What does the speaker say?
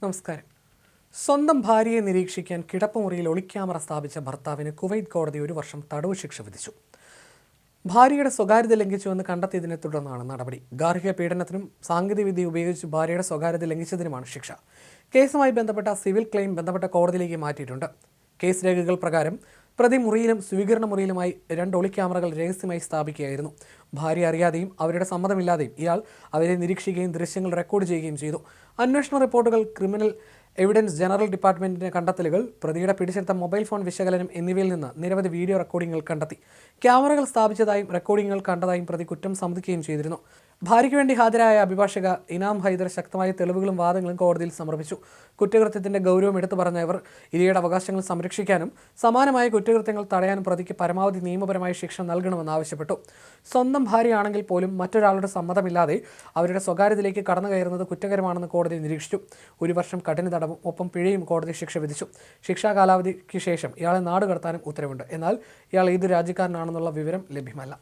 നമസ്കാരം. സ്വന്തം ഭാര്യയെ നിരീക്ഷിക്കാൻ കിടപ്പുമുറിയിൽ ഒളിക്യാമറ സ്ഥാപിച്ച ഭർത്താവിന് കുവൈറ്റ് കോടതി 1 വർഷം തടവ് ശിക്ഷ വിധിച്ചു. ഭാര്യയുടെ സ്വകാര്യത ലംഘിച്ചുവെന്ന് കണ്ടെത്തിയതിനെ തുടർന്നാണ് നടപടി. ഗാർഹിക പീഡനത്തിനും സാങ്കേതികവിദ്യ ഉപയോഗിച്ച് ഭാര്യയുടെ സ്വകാര്യത ലംഘിച്ചതിനുമാണ് ശിക്ഷ. കേസുമായി ബന്ധപ്പെട്ട സിവിൽ ക്ലെയിം ബന്ധപ്പെട്ട കോടതിയിലേക്ക് മാറ്റിയിട്ടുണ്ട്. കേസ് രേഖകൾ പ്രകാരം പ്രതി മുറിയിലും സ്വീകരണ മുറിയിലുമായി 2 ഒളിക്യാമറകൾ രഹസ്യമായി സ്ഥാപിക്കുകയായിരുന്നു. ഭാര്യ അറിയാതെയും അവരുടെ സമ്മതമില്ലാതെയും ഇയാൾ അവരെ നിരീക്ഷിക്കുകയും ദൃശ്യങ്ങൾ റെക്കോർഡ് ചെയ്യുകയും ചെയ്തു. അന്വേഷണ റിപ്പോർട്ടുകൾ, ക്രിമിനൽ എവിഡൻസ് ജനറൽ ഡിപ്പാർട്ട്മെന്റിന്റെ കണ്ടെത്തലുകൾ, പ്രതിയുടെ പിടിച്ചെടുത്ത മൊബൈൽ ഫോൺ വിശകലനം എന്നിവയിൽ നിന്ന് നിരവധി വീഡിയോ റെക്കോർഡിംഗുകൾ കണ്ടെത്തി. ക്യാമറകൾ സ്ഥാപിച്ചതായും റെക്കോർഡിംഗുകൾ കണ്ടതായും പ്രതി കുറ്റം സമ്മതിക്കുകയും ചെയ്തിരുന്നു. ഭാര്യയ്ക്ക് വേണ്ടി ഹാജരായ അഭിഭാഷക ഇനാം ഹൈദർ ശക്തമായ തെളിവുകളും വാദങ്ങളും കോടതിയിൽ സമർപ്പിച്ചു. കുറ്റകൃത്യത്തിന്റെ ഗൗരവം എടുത്തു പറഞ്ഞ ഇവർ ഇരയുടെ അവകാശങ്ങൾ സംരക്ഷിക്കാനും സമാനമായ കുറ്റകൃത്യങ്ങൾ തടയാനും പ്രതിക്ക് പരമാവധി നിയമപരമായ ശിക്ഷ നൽകണമെന്ന് ആവശ്യപ്പെട്ടു. സ്വന്തം ഭാര്യയാണെങ്കിൽ പോലും മറ്റൊരാളുടെ സമ്മതമില്ലാതെ അവരുടെ സ്വകാര്യതയിലേക്ക് കടന്നു കയറുന്നത് കുറ്റകരമാണെന്ന് കോടതി നിരീക്ഷിച്ചു. 1 വർഷം കഠിന തടവും ഒപ്പം പിഴയും കോടതി ശിക്ഷ വിധിച്ചു. ശിക്ഷാ കാലാവധിക്ക് ശേഷം ഇയാളെ നാടുകടത്താനും ഉത്തരവുണ്ട്. എന്നാൽ ഇയാൾ ഏത് രാജ്യക്കാരനാണെന്നുള്ള വിവരം ലഭ്യമല്ല.